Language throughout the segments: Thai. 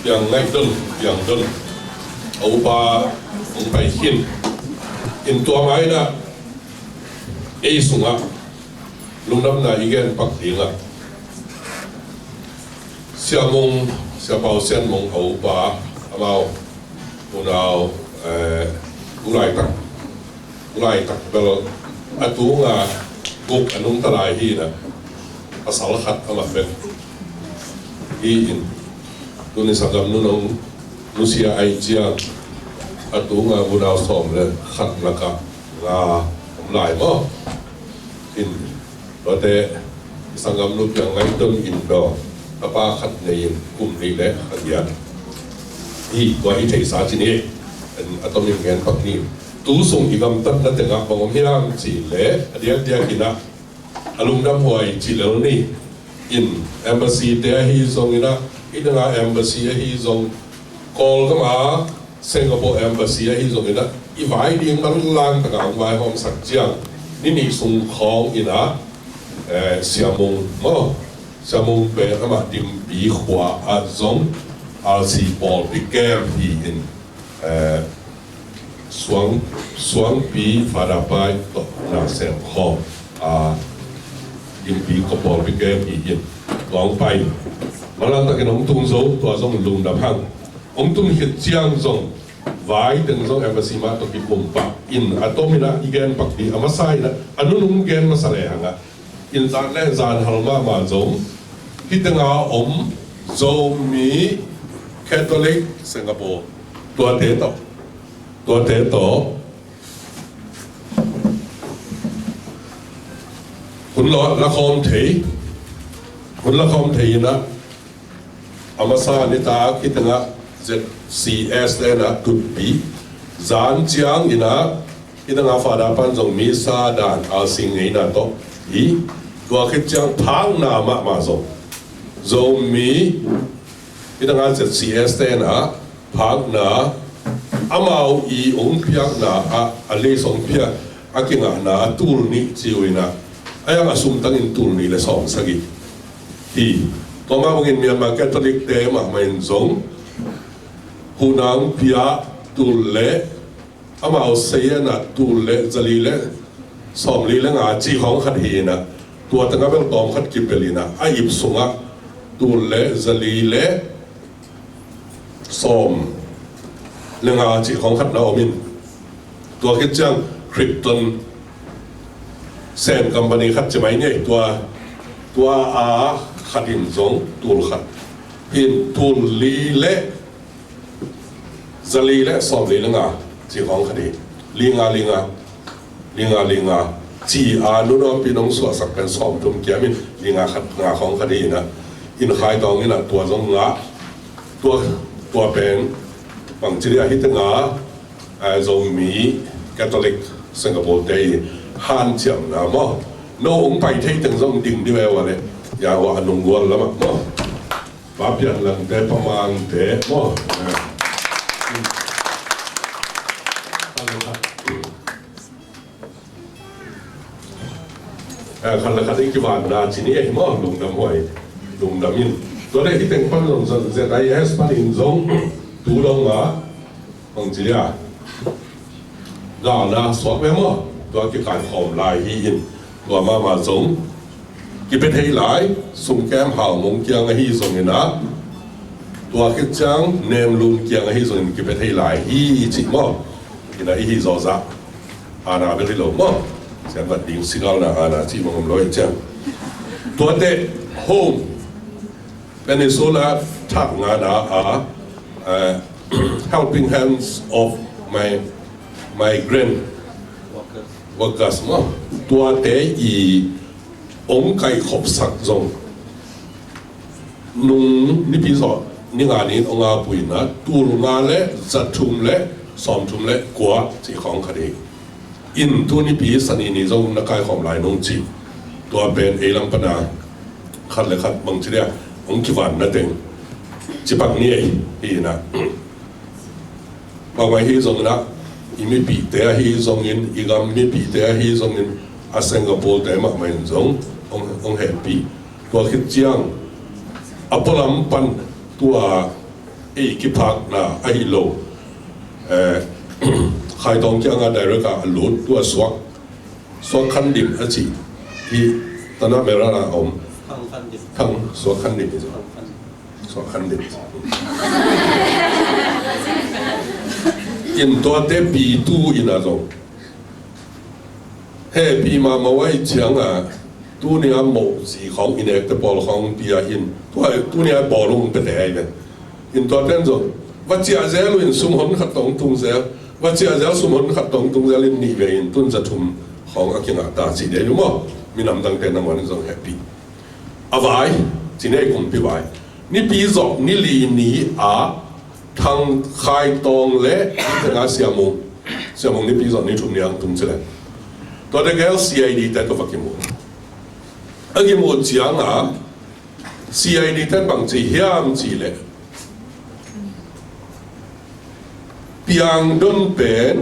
yang ngay đơn yang đơn ông phải in tua mai na ấy sung á lúc năm na igen bạc tiếng á xia bao sen mong ông bà mau nào ulai tak bel atunga guk anung talai hi na asal khat ama ben hi in tuni sagam nunong nusia ai chia atunga bunau som le khat laka nga lai mo in lote sangam nu yang ngai tum in do apa khat nei kum ni le khadian hi wa hi thei sa chi ni atom yang gen pak ni tu sung igam tat na tenga bangom hiram chi le dia kina alum dam hoi chi le ni in embassy te hi zong ina idanga embassy hi zong call kama Singapore embassy hi zong ina I vai ding man lang ta ang vai hom sak chiang ni sung khong ina siamong pe kama dim bi hua a zong RC Paul Picam hi in Suang pi fadapai to na sem ho im pi ko Paul Picam hi in long pai malang ta ke nong tung zo to zong lung da hang ong tung hit chiang zong vai teng zong embassy ma to ki pompa in atomina igen pak di amasai na anunung gen masale hanga in zan le zan halma ma zong hitanga zo mi Catholic Singapore tua te to hun la khom thei na amasa ni ta kitanga ZCS na tutpi zan chiang ina kitanga fada pan jong mi sa dan al sing nei na to hi tua khit chiang thang na ma zo mi kitanga ZCS na phak na amau I piak na a le song piak akinga na tur ni chiwina ayang asum tangin tur ni le song sagi hi tonga bangin Myanmar Catholic te ma main zong hunang pia tur le amau seya na tur le zali le som li le nga chi hong khat hi na tua tanga bel tom khat ki pelina aib sunga tur le zali le som lenga chi khong khat na omin tua khit chang Krypton sen company khat chmai nei tua a khatin zong tul khat in tul li le zali le som li lenga chi khong khadi linga chi a nu no pinong so sak kan som tum kiamin linga khat nga khong khadi na in khai dong ina tua zong nga tua pen bằng chỉ là hít nga dòng Mỹ Catholic Singapore đây han chậm là mà nó cũng phải thấy từng dòng đình đi về vậy ya wa nung gol lắm mà bắp nhận lần thế pamang thế mà khăn là khăn cái vạn là chỉ này mà lùng đầm hoài lùng đầm in tôi đây cái tiếng phân dòng ZIS phát hình giống tu long à bằng gì à gà na xóa bé mà tôi cái cài khom lại hi in tôi mà giống cái bên hay lại sung kem hào mong kiang hi giống như na tôi cái trang nem luôn kiang hi giống cái bên hay lại hi chỉ mà cái này hi rõ ràng na bên đây lâu mà sẽ vật điểm signal na chỉ mong nói chăng tôi để home Venezuela thắc ngã na helping hands of my migrant workers mà tua tế I ông cái khop sắc zong nung ni pi so ni nga ni ông a pui na tur nga le za thum le som thum le kwa chi khong khadi in tu ni pi sani ni zong na kai khom lai nong chi tua ben e lang pana khat le khat bang chi dia ông ki van na teng chi pak ni ai hi na mà ngoài hi zong na imi pi te hi zong in igam mi pi te hi zong in a Singapore te ma main zong ông happy tua khit chiang apolam pan tua ki phak na ai lo khai tong kia nga direct ka lut tua swak khan dim a chi hi tana mera na om thang swak khan dim swak khan dim in to te pi tu in a zo he pi ma wai chiang a tu ni a mo si khong in ek te pol khong pi a in tu ni a bo lung pe te ai ben in to ten zo va chia zel in sum hon khat tong tung zel va chia zel sum hon khat tong tung zel in ni ve in tun za thum khong a kinga ta chi de mo mi nam dang te na man zo happy avai chi ne kum pi vai ni pi zo ni li ni a thang khai tong le te nga siamung ni pi zo ni thum niang tum chile to de gel CID te to vakimu agimu chiang a CID te bang chi hiam chi le piang don pen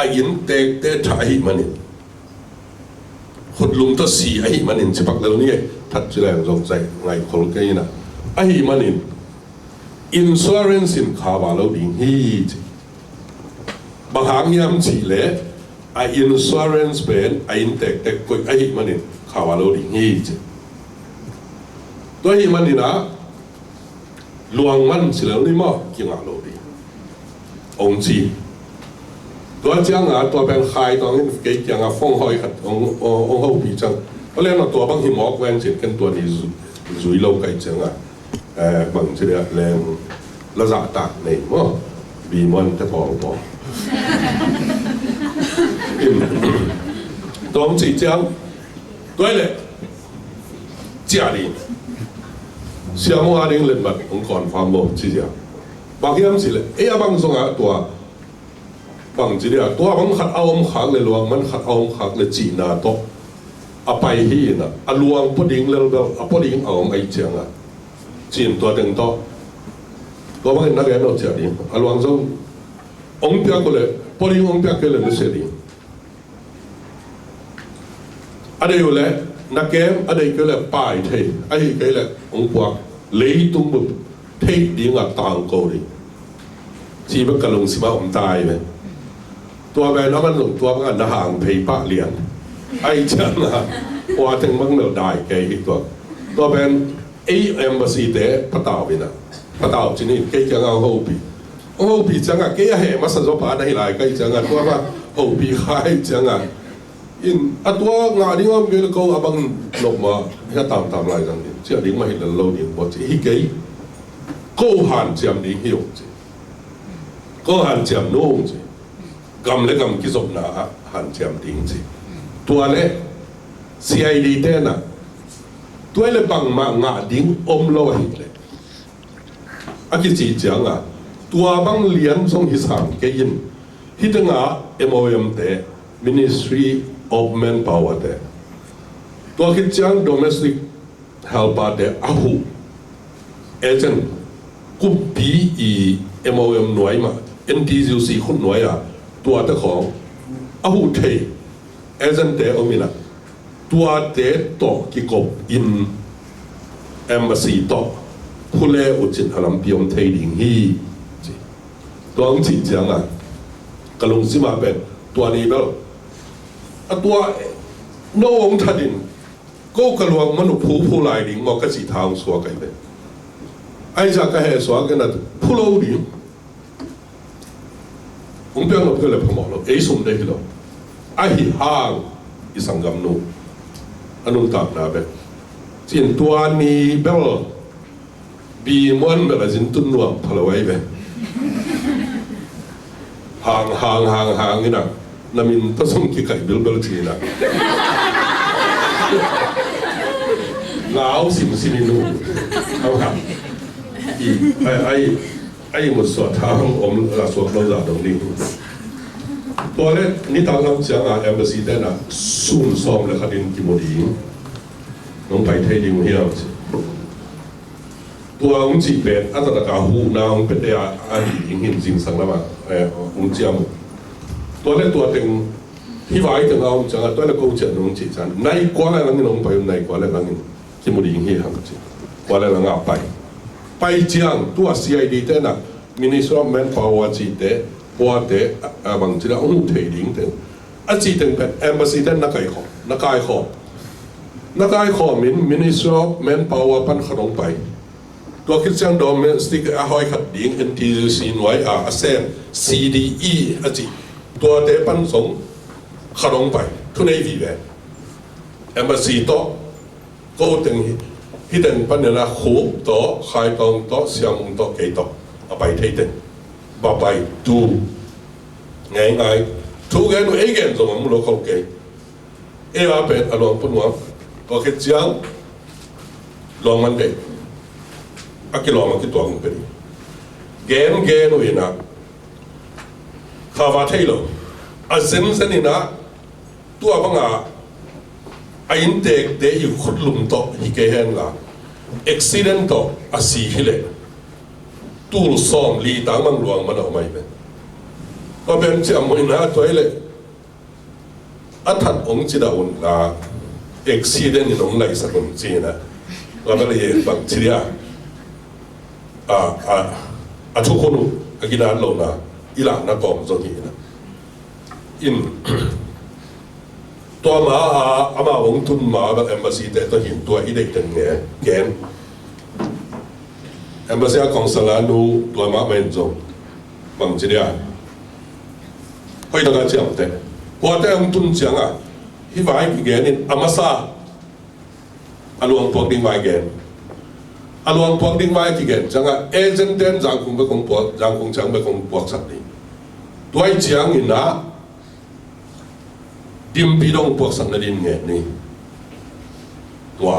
a in tek te thai manin khut lum to si ai manin chipak lo ni that chile jong sai ngai khol ke na ai manin insurance in khawa lo ding hi bang hang yam chi le a insurance pen a in tek tek ko ai manin khawa lo ding hi to hi manina luang man chile ni mo kinga lo di ông chiตัวเจ้าตัวเป็นใครตอนนี้เกี่ยงฟ้องหอยขัดองเขาปีจังเพราะเรื่องตัวบางทีหมอกแหวนเจ็ดกันตัวนี้จุยโลกไก่จังบางทีเรื่องแรงละจ่าตากในมั้งบีมันจะพอตัวองจีเจ้าตัวเลย家里项目阿玲人物องค์กรฟาร์มจีเจ้าบางทีมันสิเลยบางส่วนตัวบางทีเนี่ยตัวมันขัดเอาขักเลยลวงมันขัดเอาขักเลยจีนาโตเอาไปที่น่ะเอาลวงพอดิ้งแล้วเอาพอดิ้งเอาไอ้เจียงจีนตัวเต็งโตตัวบางทีนักเรียนเราเจียดิ้งเอาลวงส่งองค์เปียกเลยพอดิ้งองค์เปียกเลยไม่เสียดิ้งอะไรอยู่เลยนักเกมอะไรก็เลยป้ายเทไอ้ก็เลยองค์พวกเลยตุ้มบุเทดิ้งอ่ะต่างกูดิจีบกันลงสิมาอมตายไหมตัวแม่น้องมันหลงตัวมันห่างเพย์ปะเลี้ยงไอ้เจ้าน่ะว่าถึงมันเหลือได้แกอีกตัวเป็นembassy เดะปะตาวไปนะปะตาวที่นี่แกจะเอาหูปีจังอ่ะแกเห็นมาสัญญาผ่านให้หลายแกจังอ่ะตัวว่าหูปีใครจังอ่ะอินตัวงานนี้ว่าเกี่ยวกับบังหลบมาให้ตามลายจังนี่เจ้าดิ้งมาเห็นแล้วเราดิ้งบอกจีฮิเกยก็หันเจียมดิ้งหิวจีก็หันเจียมนุ่งจีกำเล็กกำกิจบหนาหันเจียมดิ้งจีตัวเล็ก CID เต้นน่ะตัวเล็กบังมางาดิ้งอมโลหิตเลยอากิจีจังอ่ะตัวบังเลี้ยงส่งหิสามเกยินฮิตงา MOM เต้ Ministry of Manpower เต้ตัวคิดจัง Domestic Helper เต้อาหูเอเจนต์กุบปีMOM หน่วยมา NTUC คนหน่วยอ่ะตัวเจ้าของอาหูเทเอเจนต์เตอมินะตัวเตต่อกิกบอินembassy ต่อผู้เล่อุจิตอลัมพิอมเทดิงฮีตัวอังกฤษจังอ่ะกลงสิมาเป็นตัวนี้แบบตัวโน้องทัดินก็กลวงมนุษย์ผู้ลายดิ่งมอกระสีทางสัวกันเป็นไอ้จากระเหตุสวากันนะผู้เล่าดีผมเพียงเราเพื่อเลยพมอเราสมได้ที่เราไอ้ห่างอีสังกัมนูอนุตับนาแบบจินตัวนี้แบบบีมวนแบบจินตุนนวมพลไว้แบบห่างนี่นะนามินผสมกี่ไก่เบลทีนะหนาวสิมินูเอาครับไอ้หมดส่วนทางอมลาส่วนเราจะตรงนี้ตัวเล็กนี่ตามคำเสียงembassy ได้นะสุ่มซ้อมเลยคดินกิโมดีน้องไปไทยดิวเฮียตัวองค์จีเป็นอัตตะกาหูนาองเป็นเดียอาดีหินสิงสังแล้วมาองค์เจียมตัวเล็กตัวเต็งที่ไว้ถึงเอาจังตัวเล็กกูเจอน้องจีจันในกว่าอะไรนั่งน้องไปในกว่าอะไรนั่งกิโมดีเฮียหังจีกว่าอะไรนั่งเอาไป拜将都啊 CID 的呐，Ministry of Manpower 指的，或者忘记了我提领的，指定的 Embassy 的那个Ministry of Manpower 办活动拜，多去将 domestic 开领 NTUC 內CDE 指，多的辦送活動拜，去哪邊嘅 Embassy 多，高定。迄陣本來啦，好多開檔多、上多幾多，拜睇定，拜都捱，ทุกอย่างเองส่งมาโลกเกย์เป็นอารมณ์ปุ่นว่าโอเคจังลองมันเด็กอากิลองมันคิดตัวมันเป็นเกณฑ์นู่นนะข้าวที่เราอาเซนนี่นะตัวบังอาอินเด็กเดี๋ยวขุดลุมโตฮิเกhenละอุบิเหตุโตอาศีฮิเลตูลซ้อมลีต่างมังหลวงมันเอาไม่เป็นก็เป็นเจ้ามือนะตัวเลยอัฐันองค์จิดาอุนละอุบิเหตุนี่น้องไหลสักคนจีนะก็เป็นเลยบางทีอ่ะทุกคนกินอะไรลงนะอีหลังนักกอมตรงนี้นะอินตัวมาอามาองทุนมาแบบเอมบาซีแต่ตัวหินตัวอีเด็กจังเงี้ยแกนเอมบาซีของสลานูตัวมาเป็นจงบางทีอ่ะก็ยังการเชื่อมแต่พอแต่องทุนจังอ่ะที่ไว้กี่แกนนี่อามาซาอารมณ์พวกดิ้งไว้แกนอารมณ์พวกดิ้งไว้กี่แกนจังอ่ะเอเจนต์เดนจังคงไปคงปวดจังคงจังไปคงปวดสักทีตัวไอ้จังนี่นะดิมปีดงพวกสังเดินเงี้ยนี่ตัว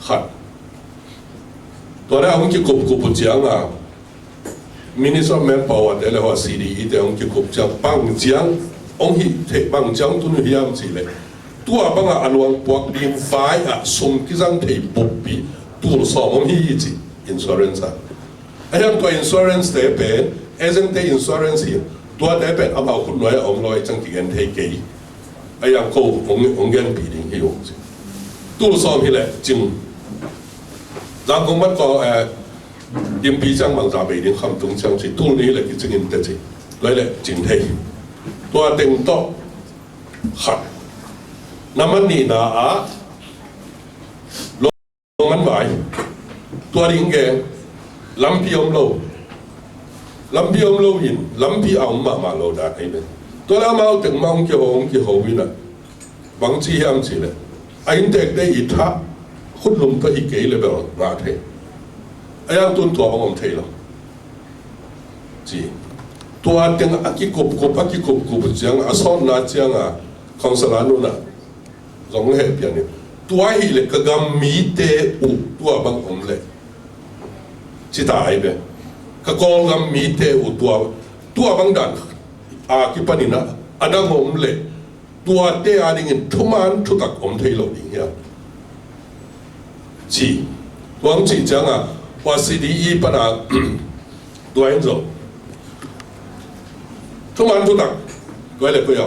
ขัดตัวนั้นองค์ที่กบปุจจังอ่ะมินิสต์แมนพาวเดลว่าซีดีแต่องค์ที่กบจังปังจังองค์ที่เทปังจังตุนหิยามสิเลยตัวปังอ่ะอารมณ์พวกดิมไฟอ่ะส่งที่จังเทปุบปีตัวสอบองค์ที่จีอินชัวเรนซ์อ่ะไอ้ยังตัวอินชัวเรนซ์เตเป็นเอเจนต์อินชัวเรนซ์ตัวเด็กเป็นอามาคุณน้อยองค์น้อยจังที่เงินเทกี่ไอ้ยังกูองค์เงินปีนึงที่อยู่ตู้ซ้อมที่แหละจริง然後乜個點比將網站未點冚中相似，ตู้นี้เลยจึงอินเตอร์จีเลยเลยจริงที่ตัวเต็งโตขัดน้ำมันนี่นะลงมันไหวตัวดิ้งแกลำพีอมโลลำพีอมโลหินลำพีเอามาโลดาไอ้เป็นตัวเราเมาถึงมองเกี่ยววินะบางทียามสิเลยไอ้เด็กได้อิทธาคุณลุงตัวอีกเกี่ยเลยแบบว่าเทไอ้ยังตุนตัวของผมเทหรอจีตัวเต็งอากิกบจังอาซ้อนนาจังของสลานุน่ะสองเหตุอย่างนี้ตัวฮีเลยก็กำมีเตอุตัวบางผมเลยจิตายไปก็กองกำมีเตอุตัวบางดันกิปนินะอันนั้นผมเลยตัวเตอันนี้ทุมันทุกตักผมเทโลดิ้งเนี่ยจีหวังจีจังว่า CDE ปนะตัวเองจบทุมันทุกตักตัวเลยก็要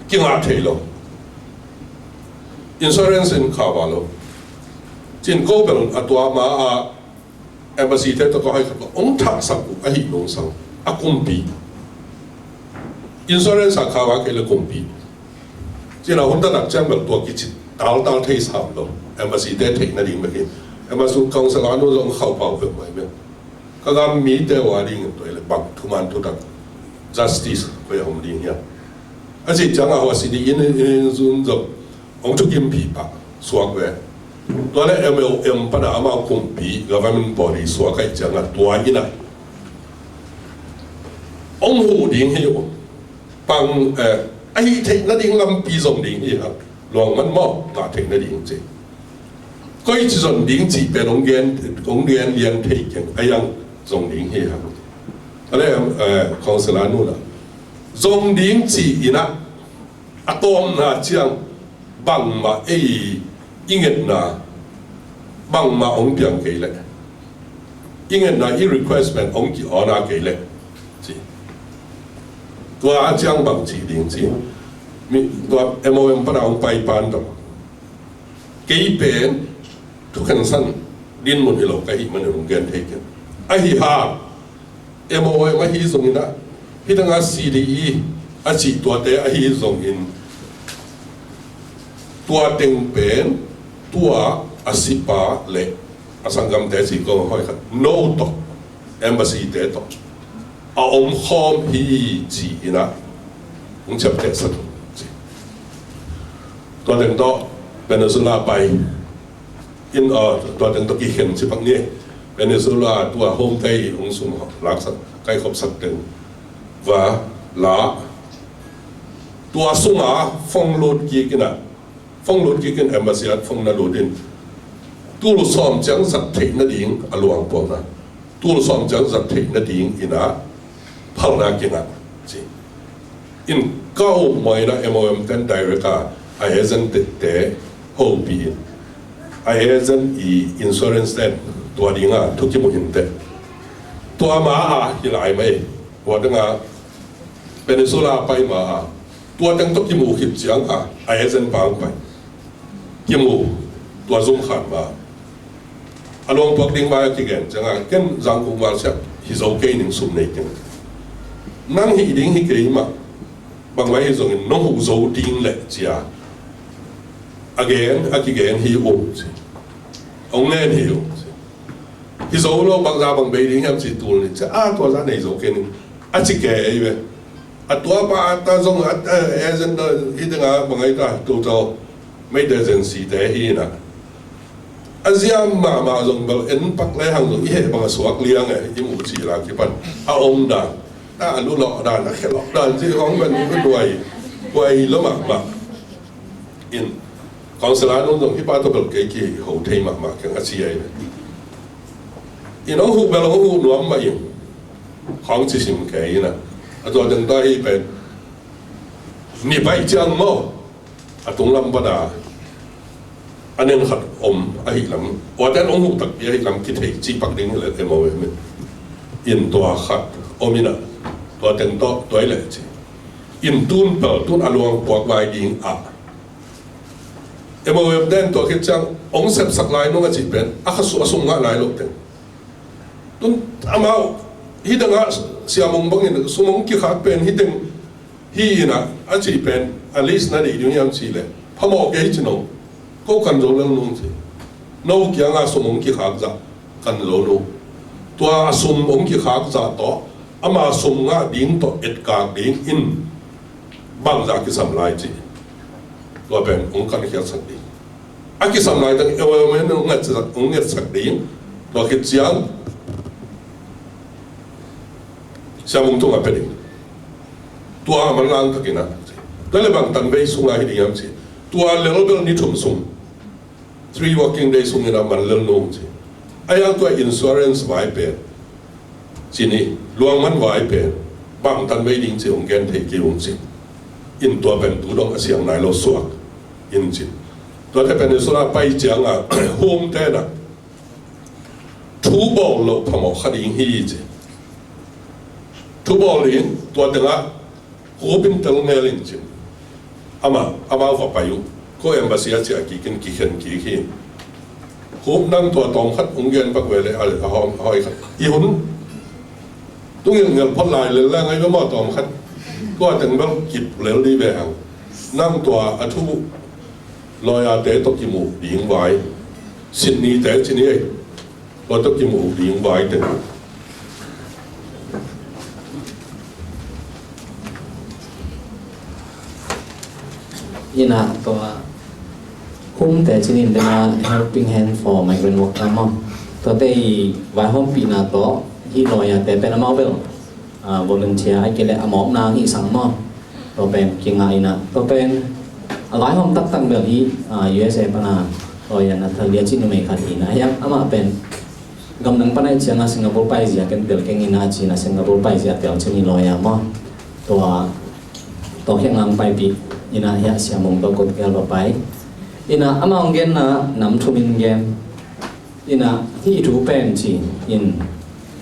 กินอาเทโล insurance ข่าวมาโลจินโก้เป็นตัวมาembassy เทตัวก็ให้เขาองค์ทักสักไอ้หิลงสังกุมปีinsurance ข่าวว่าเกี่ยวกับกุมปีจีเราคนตั้งแต่จังแบบตัวกิจดาวเทสามโล embassy เทเทนั่นเองไม่เห็น embassy กองสลานุลงเข้าเป่าเป็นไงเนี่ยก็การมีแต่ว่าดิ้งตัวเลยบังทุมันทุกตัก justice ไปของดิ้งเนี่ยอาศัยจังว่าสิ่งที่ยินซุนจบองค์ทุกยิมปีปะสวกเวตัวนั้น MLM ปัญหามากุมปี government body สวกไอ้จังตัวยินะองค์หูดิ้งให้อยู่ปังไอ้เทคนั่นดิ้งลำปีส่งดิ้งที่ครับลองมันมอบต่อเทคนั่นดิ้งจริงก็อีกส่วนดิ้งจีเป็นองค์เรียนเทคอย่างไอ้ยังส่งดิ้งที่ครับอะไรของสลานุน่ะส่งดิ้งจีนะอะตอมน่ะเชียงบังมาไอ้ยิ่งเงินน่ะบังมาองค์เปียงเกลเลยยิ่งเงินน่ะอี requestment องค์กี่ออนาเกลเลยจีตัวอาจารย์บางจีดิ้งจีมีตัว MOM ปะนะองค์ไปปานต่อกี่เป็น ทุกขันสั้นดินหมดที่เราไก่มันอยู่โรงเรียนเทกันไอ้ฮีฮาMOI มาฮีส่งอินนะพี่ตั้งอา CDE อาชีตัวเตะไอ้ฮีส่งอินตัวเต็งเป็นตัวอาศิปาเละอาสังกัมเตะสิก็ห้อยกัน no ต่อ embassy เตะต่ออาอมคอมฮีจีนะผมจะเตะสักตัวเต็งต่อเวเนซุเอลาไปตัวเต็งต่อกี่เข็มสิปังเนี่ยเวเนซุเอลาตัวโฮมไทยองสุมหลักสักใกล้ครบสักเต็งว่าละตัวสุมาฟงโลดกี่กันนะฟงโลดกี่กันเอ็มบาซีฟงนาโลดินตัวลูกซ้อมจังสัตย์เทนดิ่งอลวงปองนะตัวลูกซ้อมจังสัตย์เทนดิ่งอินะพัลนากินะจีอินก้าวไม่นะMOM กันได้เลยค่ะไอ้เอเจนต์เตะโฮปีไอ้เอเจนต์อินชัวเรนซ์เต็นตัวดิ่งอ่ะทุกที่มุ่งเตะตัวมาที่ไหนไม่ว่าตั้งอ่ะเป็นสุราไปมาตัวตั้งทุกที่มุ่งคิดจังอ่ะไอ้เอเจนต์บางไปที่มุ่งตัวซุ่มขันมาอารมณ์พวกดิ้งมากี่เกณฑ์จังอ่ะกันจังกุมาเสียฮิโซเกนิงซุ่มในกันนั่งฮิดิ้งฮิเกยมาบางวันฮิโซกินน้องหูโซดิ้งเละจีอ่ะagain กี่เกณฑ์ฮิโอองเล่นฮิโอฮิโซโลบางจาบางเบดิ้งยังจิตตัวนี่จะตัวนั้นฮิโซเกนิงจิเกย์เว้ยตัวป้าตาจงเอเจนต์ฮิดึงอ่ะบางไอ้ตาตัวไม่ได้เจนสีแต่ฮีนะอาเซียนมาจงแบบเอ็นปักเลยห่างจงยี่ห้อบางสวกเลี้ยงไงยี่หมูจีราคิดปันอาอมด่าถ้าอนุหล่อด่านะแค่หล่อด่าที่ของมันก็ด้วยแล้วมาอินของสลานุ่งจงที่ป้าตัวแบบเก๋ๆหูเทมากอย่างอาเซียนอินน้องหูแบบเราหูหนวมมาอย่างของจิสิมเก๋นะตัวจังได้เป็นนี่ไปจังมั้งตรงลำบดาอันนี้ขัดไอ้หลังว่าแต่องค์ตักไอ้หลังคิดให้จีปักดิ้งเลยแต่มาเว้ยมันอินตัวขัดมินะตัวเต็งตัวไอ้เลยจีอินตุนเปิดตุนอารมณ์ปวดวายดิ้งมาเว้ยเด่นตัวคิดจังองค์เสพสักลายน้องจีเป็นข้าสุ่งอะไรลูกเต็งตุนมาฮิดังเสียมงบังอินสมองกี่ขาเป็นฮิดังฮีนะจีเป็นอลิสนั่นเองยังจีเลยพอมาเกยจิโนก็กันโจลนุ่งจีโน้กี่งสมองกี่ขาจะกันโจลูตัวสมองกี่ขาจะต่อมาสมงดิ้งต่อเอ็ดกางดิ้งอินบางจากที่สำลายจีตัวเป็นองค์การเขียนสักดิ้งที่สำลายตั้งเมื่อองค์เงินสักดิ้งตัวคิดจังเสียมงตรงเป็นตัวมันล่างตะกินะแต่เลยบางตันไปส่งอะไรดีอย่างสิตัวเลเวลนี้ทุ่มส่ง3 working days ส่งนะมันเรื่องนู้นสิไอ้ยังตัว insurance ไว้เป็นสินี่รวมมันไว้เป็นบางตันไปดิ้งสิองค์แกนเทกิวสิอินตัวเป็นตัวดองเสียงไหนเราสวกอินสิตัวที่เป็นสุราไปจังอ่ะโฮมเต้นะทูบอลเราพมขดิ้งฮีสิทูบอลลิงตัวเด็กอ่ะหูเป็นเตลเมลินจินอามาว่าไปอยู่ก็เอ็มบาซีอาจจะกี่ขึ้นหูนั่งตัวตองขัดองเงินปักเวเลยอะไรหอยขัดอีหุ่นตุ้งเงินพ้นลายเลยแล้วไงก็มาตองขัดก็ถึงแบบกิบเหลวดีแบบนั่งตัวอัทุลอยอาเตะตกจมูกดิ้งไว้สินนี้แต่สินนี้ลอยตกจมูกดิ้งไว้เต็มยินะตัวคุ้มแต่ชนิดเดียว helping hand for migrant worker มั้งตัวเตยวันห้องปีนาตัวที่ลอยแต่เป็นอมอเบลvolunteer ไอ้เกล็ดอมอนางที่สั่งมั้งตัวเป็นกิงไงนะตัวเป็นหลายห้องตั้งแบบที่ USA ปนาลอยนัทเลียชินเมฆานีนะยังอามาเป็นกำลังปนไอเชียงสิงคโปร์ไปเสียกันเดือดแข่งนาจีนะสิงคโปร์ไปเสียเดี๋ยวชนิดลอยมั้งตัวแข่งงานไปปีอินะเฮียเสียมงตัวกดเกลไปอินะอามองเกนนะนำทุบินเกมอินะที่ถูเป็นจีอิน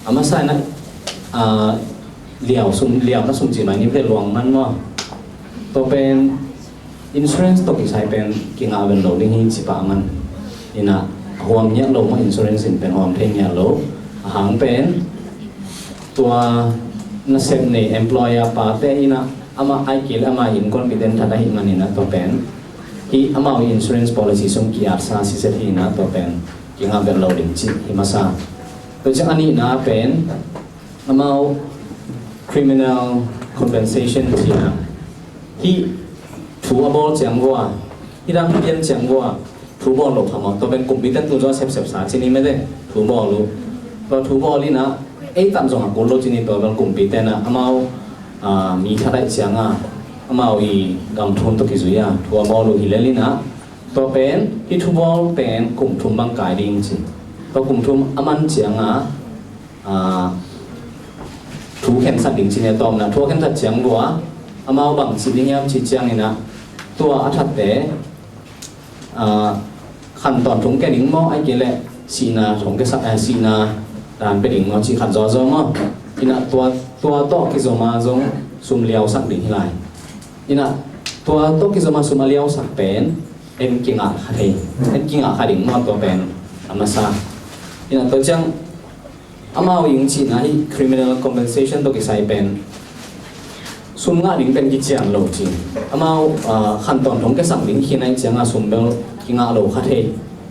อามาใส่นะเหลี่ยวนะสุ่มจีมานี่เป็นหลวงมันว่าตัวเป็น insurance ตัวที่ใช้เป็นกิ่งอาเป็นโหลดิ้งหินสิบามันอินะ ห่วงเนี่ยโลมาอินชูเรนซ์เป็นห่วงเทียนเนี่ยโลหางเป็นตัวนักเซมใน employer ปาเตอินะอามาไอคิลอามาอินคอนฟิเดนท์ทัดหิมันนี่นะตัวเป็นที่อามาอินชูเรนซ์ policy ส่งกี่อาร์ซาสิเซตหินะตัวเป็นยิ่งอาเป็นเราดิ้งจีหิมาซาตัวจากอันนี้นะเป็นอามา criminal compensation ที่นะที่ถูกบอลจังว่าที่ดังเรียนจังว่าถูกบอลหลบทำตัวเป็นกลุ่มวิตันตัวจะเสพสารชนิดไม่ได้ถูกบอลรู้ตัวถูกบอลนี่นะตามส่งหากุลโลชนิดตัวเป็นกลุ่มวิตันนะอามามีท่าได้จังอามาอีกำทุนตัวกิจุยถูกบอลรู้ฮิเลลินะตัวเป็นที่ถูกบอลเป็นกลุ่มทุนบางกายดิ้งจีตัวกลุ่มทุนอามันจังถูกแข่งสัตว์ดิ้งจีเนี่ยตัวนะถูกแข่งสัตว์จังว่าอามาบางสิ่งที่ยังชี้แจงนี่นะตัวอัฐเตขั้นตอนของแกดิ้งมอไอเกลสีนาของแกสักสีนาด่านเป็นดิ้งมอชีขัดจอจอมออินะตัวโตกิโซมาจงสุมเลียวสักดิ้งที่ไรอินะตัวโตกิโซมาสุมเลียวสักเป็นกิงอาขัดเฮกิงอาขัดดิ้งมอตัวเป็นอามาซาอินะตัวจังอามาวิ่งชีนะที่ criminal compensation ตัวกิไซเป็นสุมงาดิ้งเป็นกิจยังโลจิอามาขั้นตอนของแกสักดิ้งที่ไหนจังอาสุมเบลกิงาโลขัดเฮ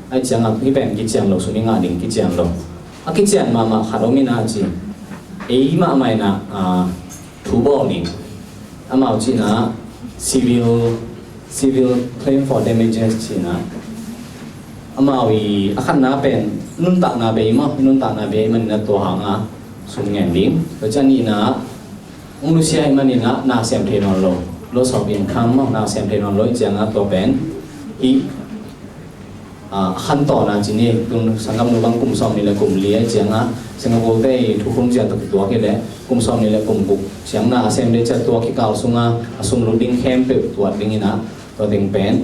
ไอจังที่เป็นกิจยังโลสุนิงาดิ้งกิจยังโลอากิจยังมาขัดเอาไม่น่าจีมาไม่นะถูบอลดิ้งอามาจีนะ civil claim for damages จีนะอามาวีอาขันน่าเป็นนุ่นตักน่าเบย์มั้งนุ่นตักน่าเบย์มันนะตัวหางสุนเงินดิ้งเพราะฉะนั้นนะมนุษย์มันนี่นะน่าเสียมเทนอนโลสอบอินคัมมั้งน่าเสียมเทนอนโลจังตัวเป็นอีขั้นตอนนะจีนี่ตรงสังคมนุบังกลุ่มสอบนี่แหละกลุ่มเลี้ยจังสังคมโบได้ทุกคนจะตัวกี่แหละกลุ่มสอบนี่แหละกลุ่มบุกเสียงน่าเสียมได้จะตัวกี่เก่าสุงสุมรุดิ้งเข้มเปิดตัวดิ้งนี่นะตัวดิ้งเป็น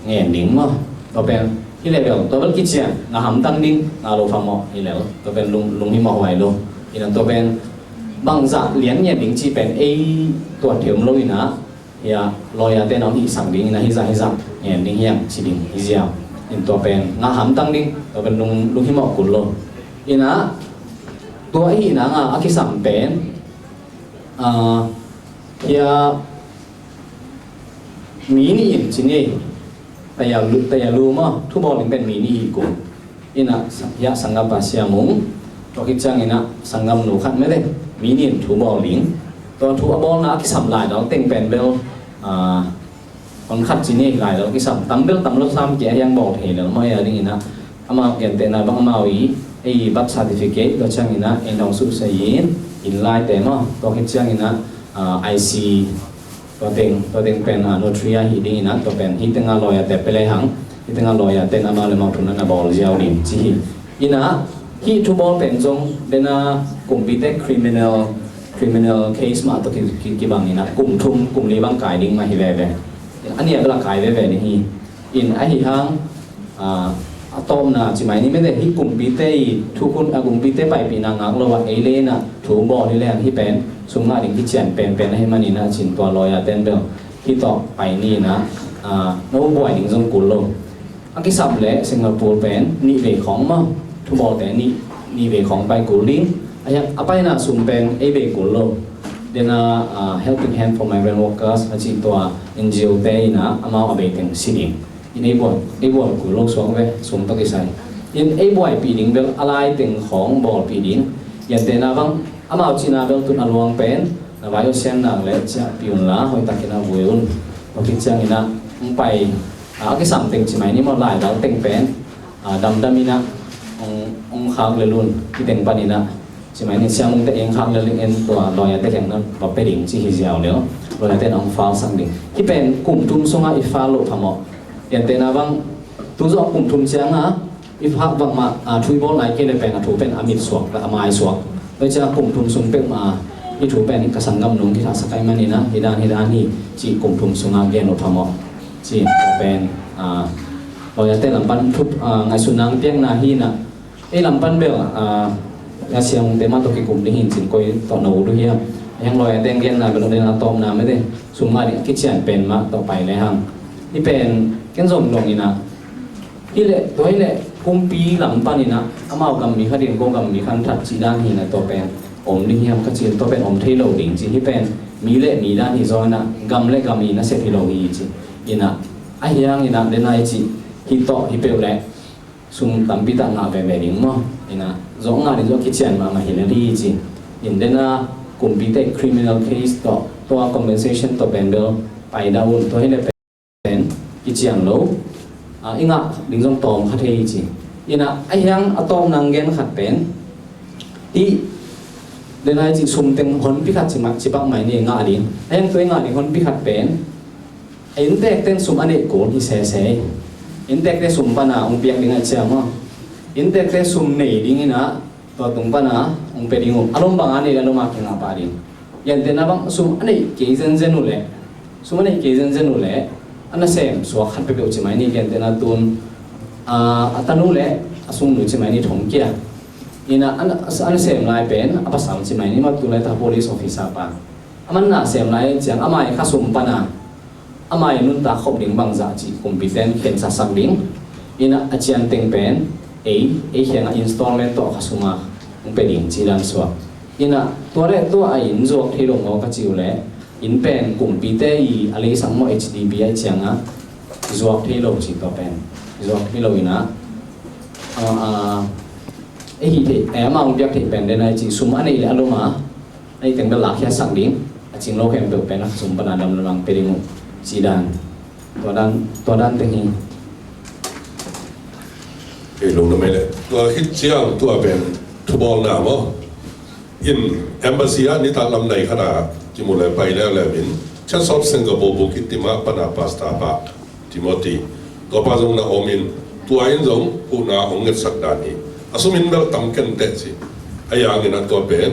เงี้ยดิ้งมั้งตัวเป็นที่เลเวลตัวเป็นกิจยังน่าหำตั้งดิ้งน่าโลฟาร์มที่เลเวลตัวเป็นลุงที่มาไว้โลอีนั่นตัวเป็นบางจากเลี้ยงเนี่ยดิ้งจีเป็นตัวเทียมโลอีนะอย่ารอยเต้นเอาที่สั่งดิ้งนะฮิซ่าเนี่ยดิ้งยังจีดิ้งฮิซ่าอินตัวเป็นงาหำตั้งดิ้งตัวเป็นลุงที่มากุลโลอีนะตัวอีนะอาคิสัมเป็นอย่ามีนี่จีนี่แต่อย่ารู้มั้งทุกบอลเป็นมีนี่กูอีนะยาสังกัปปัสยามุงตัวคิดจังอีนะสังกัมหนูขัดไม่ได้มีนี่ทุกบอลลิงตัวทุกบอลนะคิดสัมหลายเราเต็งเป็นเบลคนขัดจีนี่หลายเราคิดสัมตั้มเบลตั้มรถซ้ำแกยังบอกเห็นแล้วไม่อะไรนี่นะอามาเกิดแต่นะบางอามาอีบัตร certificate ตัวจังอีนะเอ็นดองสุดเสียอินไลน์แต่มั้งตัวคิดจังอีนะICตัวเต็งเป็นโนทรีฮีดิ้งนะตัวเป็นฮีตึงอลอยแต่เป็นอะไรหังฮีตึงอลอยแต่อามาเลยมาทุนนั้นบอลเจ้าดินจีอีนะฮีทุบอลเป็นจงเดน่ากลุ่มพิเศษ criminal case มาตัวกี่บางนี่นะกลุ่มทุ่มกลุ่มเลี้ยงกายดิ้งมาฮีเว่อันนี้ก็ละกายเว่นี่ฮีอินไอฮีหังอะตอมนะจีหมายนี้ไม่ได้ที่กลุ่มพิเศษทุกคนกลุ่มพิเศษไปปีนางอักเราว่าเอเลนะถูบอลนี่แหละที่เป็นสมงาดิ้งที่เจียนเป็นให้มันนี่นะชินตัวลอยเต้นเบลที่ต่อไปนี่นะน้องบอยดิ้งจงกุลโลอันที่สับเละสิงคโปร์เป็นนี่เวของมั้งทุบอลแต่นี่เวของไปกุลิงอะไรไปนะสุ่มเป็นเวกุลโลเดี๋ยวนะ helping hand for migrant workers อาชีพตัว NGO เตยนะอามาเอาไปเป็นสิ่งอินไอ้บอยกุลโลสวงเวสุ่มตัวกี่ไซอินไอ้บอยปีดิ้งเบลอะไรถึงของบอลปีดิ้งยันเตนะบังอามาจีน่าเบลตุนอลวงเป็นนะวายเซียนนังเล็กจะพิวน์ละหอยตะกินาบุยอุนโอเคจังอินะไปอากิสัมติงจีไม่นี่มันหลายแล้วติงเป็นดำอินะข้างเลลุนที่ติงปานินะจีไม่นี่เสียงมึงแต่เองข้างเลลุนเอ็นตัวลอยแต่แข็งนั้นปอบไปดิ่งจีฮิเซียวเลี้ยวลอยแต่น้องฟ้าสังดิ่งที่เป็นกลุ่มทุ่มส่งอีฟ้าโลพมอยันเตนะบังตัวจอกลุ่มทุ่มเชียงอีฟ้าบังมาทุยบอลไหนเกลเป็นถูเป็นอามิดสวกและอามายสวกโดยจะกลุ่มทุนสุ่มเป็นมาที่ถูกเป็นกษัตริย์กำนุงที่ทางสกายมันนี่นะฮิดานนี่จีกลุ่มทุนสุ่มอาเกนอุทมอจีเป็นเราจะเต้นลำปันทุบไงสุนังเปียงนาฮีนะลำปันเบลยาเสียงเดมาตกิกลุ่มนี้หินสินคอยต่อหนูด้วยเฮียยังลอยเต้นเรียนนาเป็นเรื่องตอมนาไม่ได้สุ่มมาดิคิดเชียนเป็นมาต่อไปเลยฮังที่เป็นแค่ส่งลงนี่นะที่เละตัวนี้เละ kumpi lampan ina amau kam mi khadin ko kam mi khan that chi dan hi na to pen om ding hiam ka chin to pen om thei lo ding chi hi pen mi le mi dan hi zo na gam le gam ina se thi lo hi chi ina a hiang ina de nai chi hi to hi pe le sung tam pi ta nga pe me ding mo ina zo nga ni zo ki chen ma hi le ri chi in de na kumpi te criminal case to compensation to pen do pai da un to hi le pen ki chiang lo inga ding jong tom kha thei chi ina a hiang atom nang gen khat pen i den hai chi sum teng hon pi khat chi mak chi bak mai ni nga din heng toi nga ni hon pi khat pen in tek ten sum ane ko hi se se in tek te sum pana ong piak ding a cha ma in tek te sum nei ding ina to tung pana ong pe ding alom bang ane la ma ki nga pa din yan te na bang sum ane ke zen zen u le sum ane ke zen zen u le ana sem so khat pe pe chi mai ni gen te na tun atanu le asung nu chi mai ni thong kia ina ana sem lai pen apa sam chi mai ni ma tu lai ta police officer pa aman na sem lai chang amai kha sum pana amai nun ta khop ding bang za chi competent ken sa sak ding ina achian teng pen e hian installment to kha suma ong pe ding chi dan so ina tore to a in zo thei lo ngo ka chiu le in pen compete i ale sang mo HDBI changa zo thei lo chi to pen zo thei lo ina hi te ma ong biak te pen de nai chi sum ani le aloma ai teng da la khia sang ding aching lo khem pe pen sum pana dam lamang pe ding chi dan to dan te hi e lo na me le to hit chiang to ben to bol na mo in embassy ni ta lam nai khana ki mo le pai le min cha sop Singapore bu ki tima pana pasta ba Timothy to pa jong na omin tu ain jong pu na ong nget sak dan ni asumin bel tam ken te chi ayang ina to ben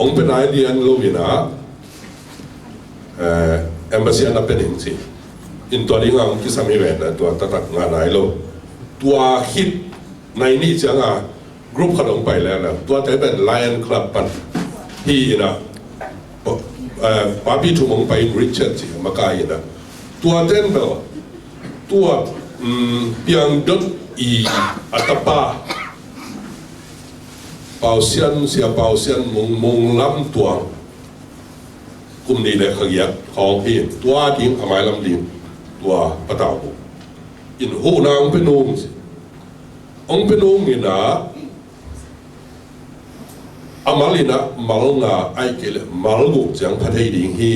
ong pe nai di an lo bina embassy na pen chi in to ring ang ki sami wen na to ta tak nga nai lo tua hit nai ni changa group khalong pai la la tua te ben Lion Club pan hi ina papi thu mong pai Richard chi makai ina tua ten bel tua piang dot i atapa pausian sia pausian mong lam tuang kum ni le khagiat khong hi tua ding amai lam ding tua patau in hu nang penung ong penung ina amalina malnga ai kele malgu jang phathei ding hi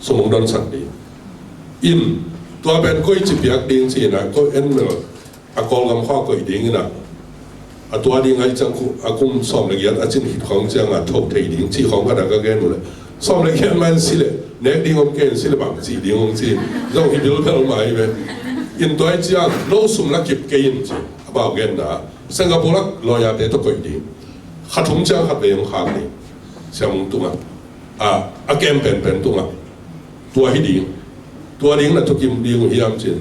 somong don sak di in tua ben koi chi piak ding chi na ko en no akol gam kha koi ding na atua ding ai chang khu akum som le giat achin hit khong chang a thok thei ding chi khong ka da ka gen le som le gen man si le nek ding om ken si le bang chi ding om chi zo hi bil pel mai be in toy chiang lo sum la kip ke in chi about gen da Singapore lo ya te to koi ding khathum chang khat le yong khang ni siam tunga a kem pen tunga tua hi ding tua ding là thuốc kim điên hiam trên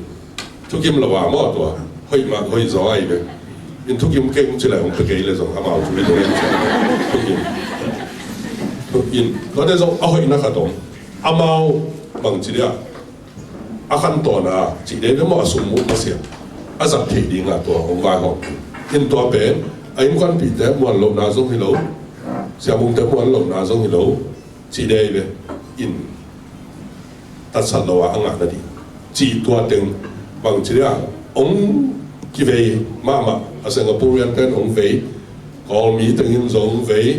thuốc kim là hòa mỏ tua hơi mà hơi gió ai vậy nhưng thuốc kim kinh chỉ là không thực là giống hàm ảo chúng mình thuốc kim có thể giống hơi nó khá đông ảo bằng chỉ là khăn to na chỉ để nó mà sung mút nó xịt giặt thị đi ngã tua không vai họ nhưng tua bé anh quan bị thế muốn lồng na giống như lâu sẽ muốn thế muốn lồng na giống như lâu chỉ để về in ta sát lo ang ngã đi chỉ tua tiếng bằng chỉ là ông kia về mà ở Singaporean tên ông về còn mỹ tiếng Anh giống về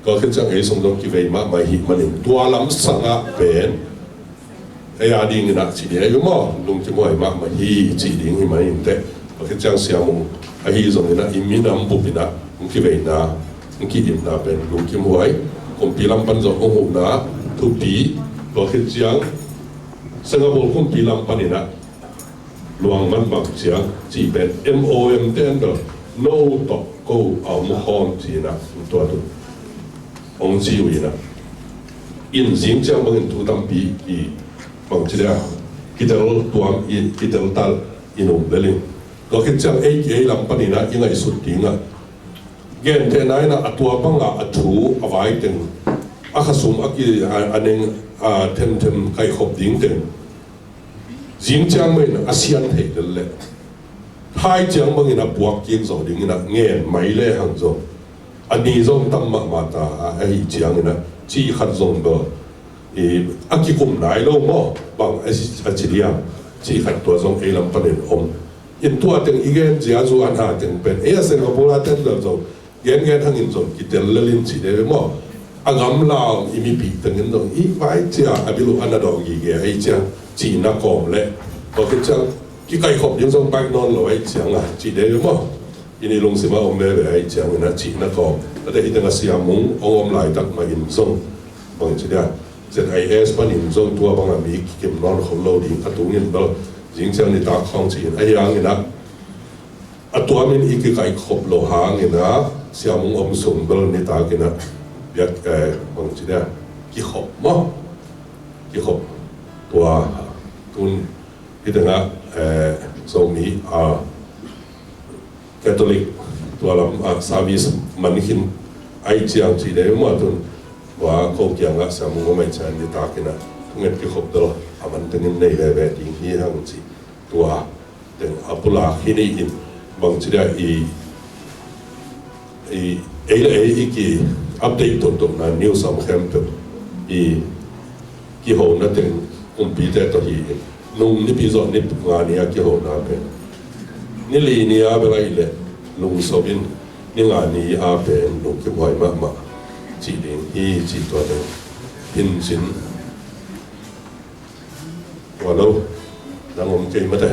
có cái trang ấy xong rồi kia về mà hít mà nín tua lắm sang á bên ai đi người nào chỉ để cái mỏ lùng chỉ mỗi mà hít chỉ đến thì mà nín thế có cái trang xem ông hít xong người nào im miên nằm bụi na ông kia về na ông kia im na bên lùng chỉ mỗi ông pi làm ban giống ông hùng na thu pi có cái trang Singapore cũng bị làm pani na, luang man bang siang chỉ bên MOM tên đó no to go ao mu hon chỉ na tua tu, ông chỉ vì na, in riêng trang bằng tu tam pi bằng chỉ là kita tuang kita tal inu belin, có cái trang ấy làm pani na những ngày xuất tiếng na, gen thế này na atua bang la atu avai tên, akasum aki aneng thêm kai khop ding tên riêng trang mình ASEAN thấy được lệ hai chẳng bằng ina buộc kiến rồi đi ina nghe mấy lệ hàng rồi anh đi giống tâm mà ta ai chẳng ina chỉ khát giống đó anh chỉ cùng nãy lâu mà bằng anh chỉ đi chỉ khát tua giống ai làm phần ông in tua tiếng ý kiến chỉ azu anh ha tiếng bên ai sẽ có bao nhiêu tiếng rồi gen gen thằng in rồi cái tiếng lên chỉ để mà anh ngắm lao imi bị tiếng in rồi ít vài chia anh bị lúc anh đã đòi gì cái ai chẳng chỉ nó còn lệ có cái chẳng cái cây khop những trong bãi non rồi chẳng à chỉ để mà ini long sima ông bé về chẳng là chỉ nó còn ở đây thì nó xem muốn ông lại đặt mà in trong bằng chỉ là ZIS mà in trong tua bằng là Mỹ kiểm non không lâu đi các tụng in bao chính chẳng đi ta không chỉ ai yang in á tua mình ít cái cây khop lô hàng in á xem muốn ông sùng bao đi ta cái nè biết bằng chỉ là cái khop mà cái khop tua tuần cái đó là sau Mỹ Catholic tua làm service mình hin ai chẳng chỉ để mà tuần và câu chuyện là sao muốn mình chẳng đi ta cái nè thằng em cái khop đó mình từng này về tiếng hi hàng chỉ tua từng apula khi này in bằng chỉ là ấy là cái update tuần là New Southampton cái hồ nó từng cũng bị thế đó hi nung ni pi zo ni nga ni a ki ho na pe ni li ni a be lai le nung so bin ni nga ni a pe nung ki hoi ma chỉ đến hi chỉ to de hin sin wa lo dang om ke ma te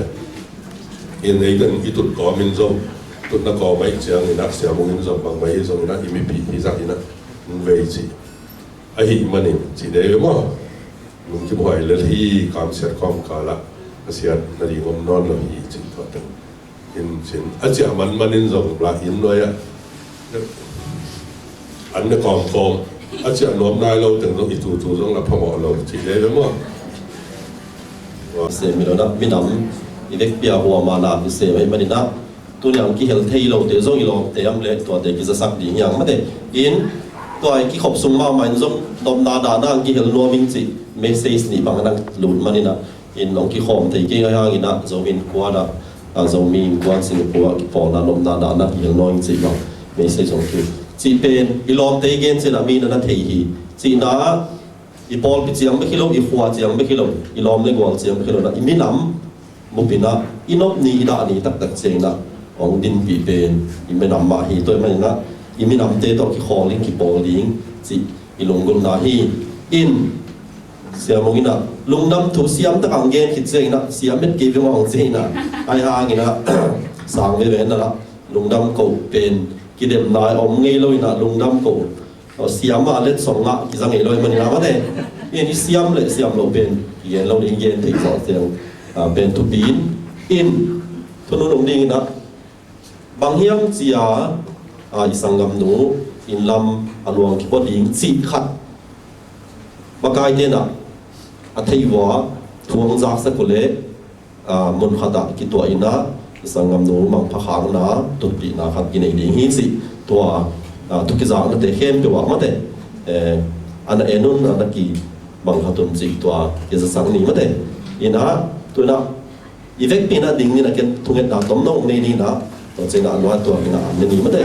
in nei dan i tut ko min zo tut na ko mai chiang ni nak sia mo in zo bang mai zo na i mi pi hi za ina ve chi a hi ma ni chỉ de mo mình chỉ hỏi là khi cảm xét com cả là xét là đi hôm non là gì chỉ thoát được in xin anh chị mình in rộng là in rồi á anh nó còn phong anh chị nôm nay lâu từng lúc ít tu giống là phong mỏ lâu chỉ đấy đúng không? Sẽ mình nói mình nắm việc bia hoa mà làm sẽ vậy mà đi nắp tôi nhàng cái hiện thay lâu để giống như lâu để em lấy tuổi để cái sắc đi nhàng mà để in tuổi cái khẩu súng mà mình giống nôm na đà năng cái hiện nuôi mình chỉ message ni bằng năng lụt mà nè in ông cái khom thì cái hàng in á dấu in qua đó dấu min qua Singapore cái phò là nôm na đà năng hiện nuôi chỉ bằng message trong cái chỉ bên cái lom tay gen sẽ là min nó thấy hi chỉ na cái ball bị chiang mấy kilo cái hoa chiang mấy kilo cái lom lấy quăng chiang mấy kilo là in min nắm một bên na in ốp ni đã ni tắc tắc chiang na ông din bị bên in min nắm mà hi tôi mà na in min nắm tay đó cái khom lên cái ball liền chỉ cái lồng gun na hi in sia mong ina lung nam thu siam ta ang gen khit zeng na siam met ke veng ong zeng na ai ha ngina sang ve ve na la lung nam ko pen ki dem nai om ngei loi na lung nam ko siam ma let song na ki zang ngei loi mani na ma de in siam le siam lo pen yen lo ding yen thei so siang pen tu bin in thu nu dong ding na bang hiam chia isangam nu in lam aluang ki boding chi khat bakai te na athei wa thuang jak sa kule mun khada ki to ina sangam no mang pha khang na tu pi na khat ki nei ding hi si to tu ki za na te hem pe wa ma te ana enun ana ki bang hatun ji to ki za sang ni ma te ina tu na ivek pi na ding ni na ken thunget na tom no nei ni na to che na lo to ni na ni ma te